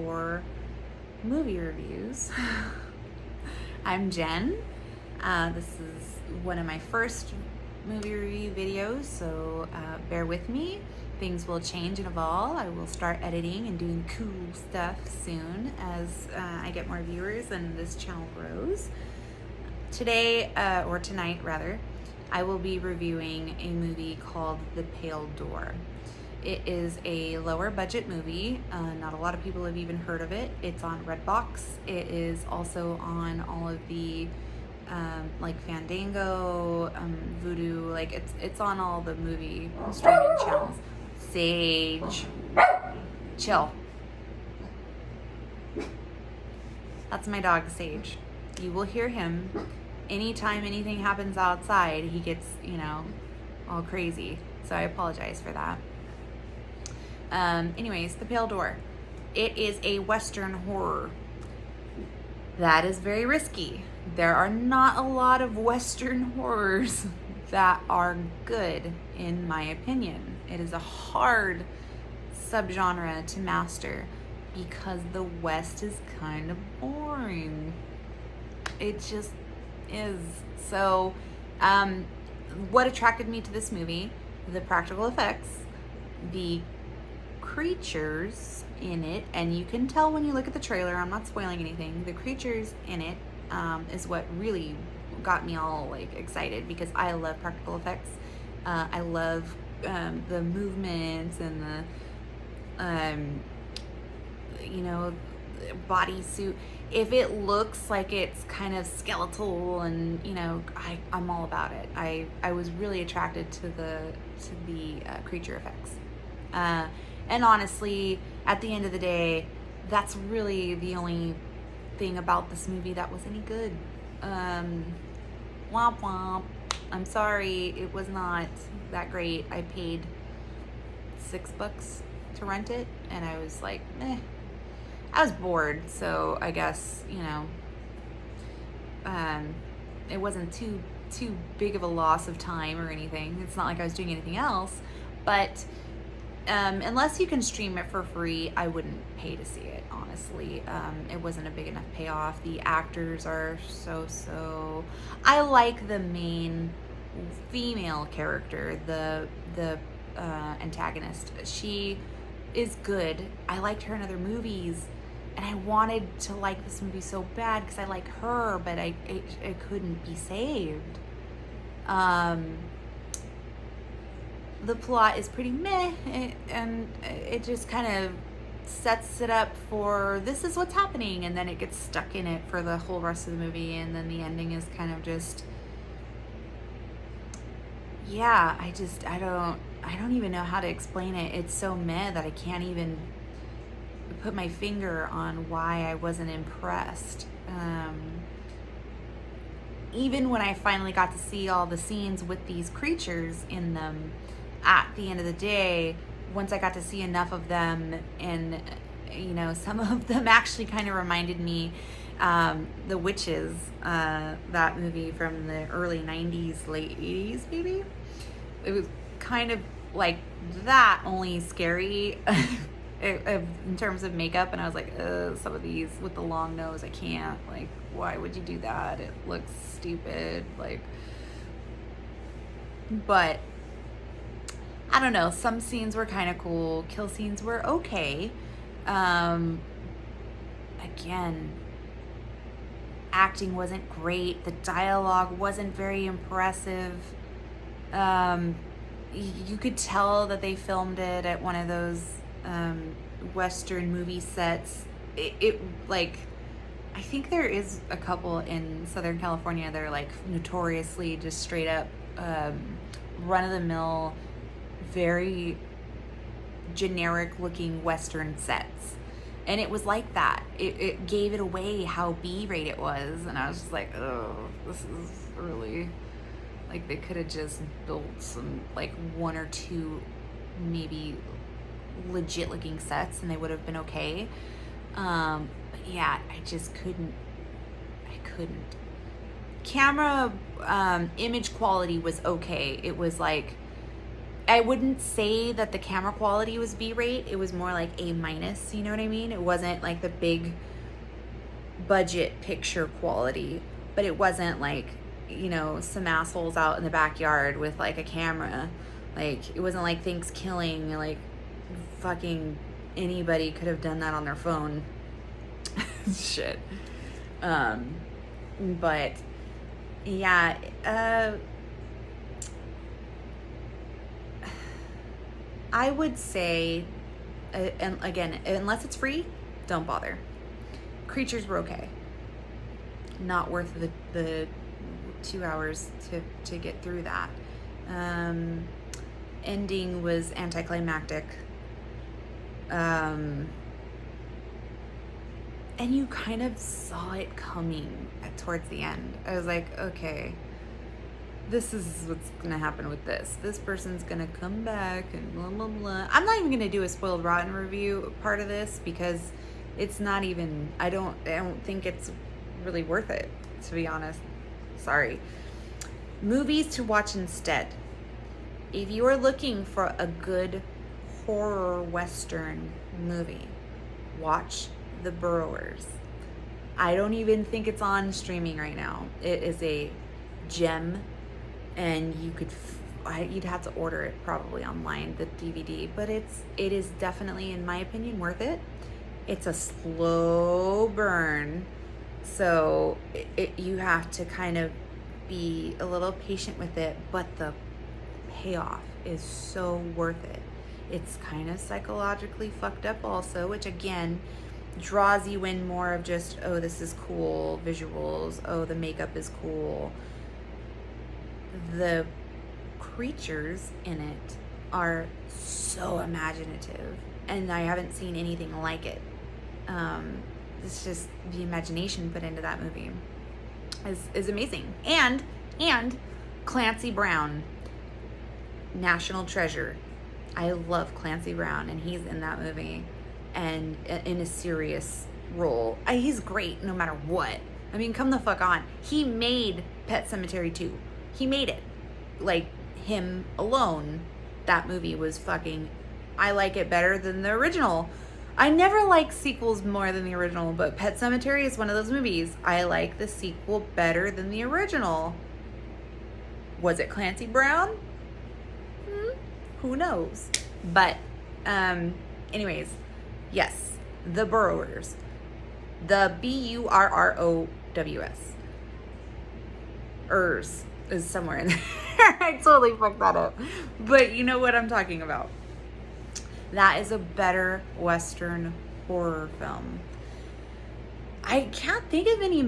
for movie reviews. I'm Jen. This is one of my first movie review videos, so bear with me. Things will change and evolve. I will start editing and doing cool stuff soon as I get more viewers and this channel grows. Today, or tonight rather, I will be reviewing a movie called The Pale Door. It is a lower budget movie. Not a lot of people have even heard of it. It's on Redbox. It is also on all of the like Fandango, Vudu, like it's on all the movie streaming channels. Sage, chill. That's my dog, Sage. You will hear him anytime anything happens outside. He gets, all crazy. So I apologize for that. Anyways, The Pale Door. It is a Western horror. That is very risky. There are not a lot of Western horrors that are good, in my opinion. It is a hard subgenre to master because the West is kind of boring. It just is. So, what attracted me to this movie? The practical effects, the creatures in it, and you can tell when you look at the trailer, I'm not spoiling anything, the creatures in it is what really got me all like excited, because I love practical effects. I love the movements and the bodysuit. If it looks like it's kind of skeletal and I'm all about it. I was really attracted to the creature effects. And honestly, at the end of the day, that's really the only thing about this movie that was any good. Womp womp. I'm sorry, it was not that great. I paid $6 to rent it, and I was like, meh. I was bored, so I guess, it wasn't too big of a loss of time or anything. It's not like I was doing anything else, but unless you can stream it for free, I wouldn't pay to see it, honestly. It wasn't a big enough payoff. The actors are so. I like the main female character, the antagonist. She is good. I liked her in other movies, and I wanted to like this movie so bad because I like her, but I couldn't be saved. The plot is pretty meh, and it just kind of sets it up for this is what's happening, and then it gets stuck in it for the whole rest of the movie, and then the ending is kind of just, yeah, I don't even know how to explain it. It's so meh that I can't even put my finger on why I wasn't impressed. Even when I finally got to see all the scenes with these creatures in them, at the end of the day, once I got to see enough of them, and some of them actually kind of reminded me The Witches, that movie from the early 90s, late 80s maybe. It was kind of like that, only scary in terms of makeup, and I was like, some of these with the long nose, I can't, like, why would you do that? It looks stupid, like, but I don't know, some scenes were kind of cool. Kill scenes were okay. Again, acting wasn't great. The dialogue wasn't very impressive. You could tell that they filmed it at one of those Western movie sets. It like, I think there is a couple in Southern California that are like notoriously just straight up run-of-the-mill, very generic looking Western sets, and it was like that. It gave it away how B-rate it was, and I was just like, oh, this is really, like, they could have just built some, like, one or two maybe legit looking sets and they would have been okay. But yeah, I just couldn't. Camera image quality was okay. It was like I wouldn't say that the camera quality was B-rate. It was more like A minus, you know what I mean? It wasn't like the big budget picture quality, but it wasn't like, you know, some assholes out in the backyard with like a camera. Like, it wasn't like Thanksgiving, like fucking anybody could have done that on their phone. Shit. But yeah, I would say, and again, unless it's free, don't bother. Creatures were okay. Not worth the 2 hours to get through that. Ending was anticlimactic. And you kind of saw it coming towards the end. I was like, okay, this is what's gonna happen with this. This person's gonna come back and blah, blah, blah. I'm not even gonna do a spoiled rotten review part of this because it's not even, I don't think it's really worth it, to be honest. Sorry. Movies to watch instead. If you are looking for a good horror Western movie, watch The Burrowers. I don't even think it's on streaming right now. It is a gem, and you could you'd have to order it probably online, the DVD, but it is definitely, in my opinion, worth it. It's a slow burn, so you have to kind of be a little patient with it, but the payoff is so worth it. It's kind of psychologically fucked up also, which again draws you in more of just, oh, this is cool visuals, oh, the makeup is cool. The creatures in it are so imaginative, and I haven't seen anything like it. It's just the imagination put into that movie is amazing. And Clancy Brown, national treasure. I love Clancy Brown, and he's in that movie, and in a serious role. He's great no matter what. I mean, come the fuck on. He made Pet Sematary 2. He made it. Like, him alone, that movie was fucking, I like it better than the original. I never like sequels more than the original, but Pet Sematary is one of those movies. I like the sequel better than the original. Was it Clancy Brown? Who knows? But, anyways, yes, The Burrowers. The Burrows. Is somewhere in there. I totally fucked that up. But you know what I'm talking about. That is a better Western horror film. I can't think of any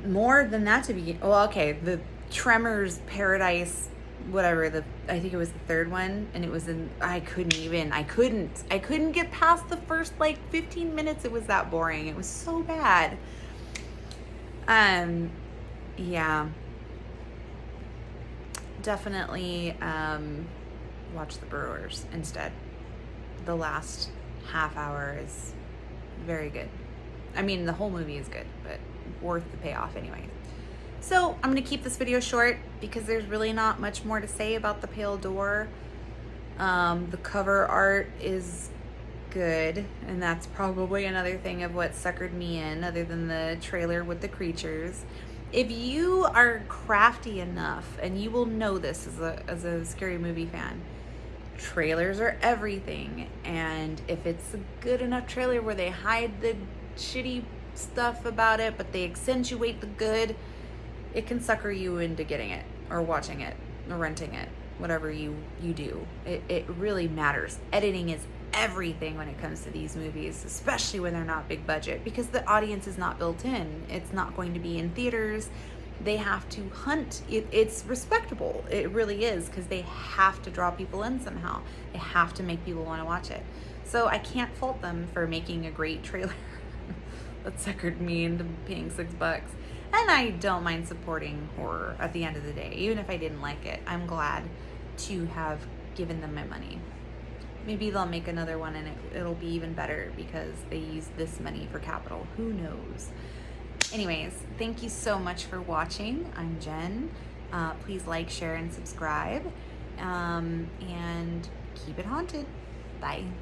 more than that to begin. Well, okay, the Tremors Paradise, whatever, I think it was the third one, and it was I couldn't get past the first like 15 minutes. It was that boring. It was so bad. Yeah. Definitely watch The Burrowers instead. The last half hour is very good. I mean, the whole movie is good, but worth the payoff anyway. So I'm going to keep this video short because there's really not much more to say about The Pale Door. The cover art is good, and that's probably another thing of what suckered me in, other than the trailer with the creatures. If you are crafty enough, and you will know this as a scary movie fan, trailers are everything. And if it's a good enough trailer where they hide the shitty stuff about it, but they accentuate the good, it can sucker you into getting it, or watching it, or renting it, whatever you do. It really matters. Editing is everything when it comes to these movies, especially when they're not big budget, because the audience is not built in. It's not going to be in theaters. They have to hunt. It's respectable. It really is, because they have to draw people in somehow. They have to make people want to watch it. So I can't fault them for making a great trailer that suckered me into paying $6. And I don't mind supporting horror at the end of the day. Even if I didn't like it, I'm glad to have given them my money. Maybe they'll make another one and it'll be even better because they use this money for capital. Who knows? Anyways, thank you so much for watching. I'm Jen. Please like, share, and subscribe. and keep it haunted. Bye.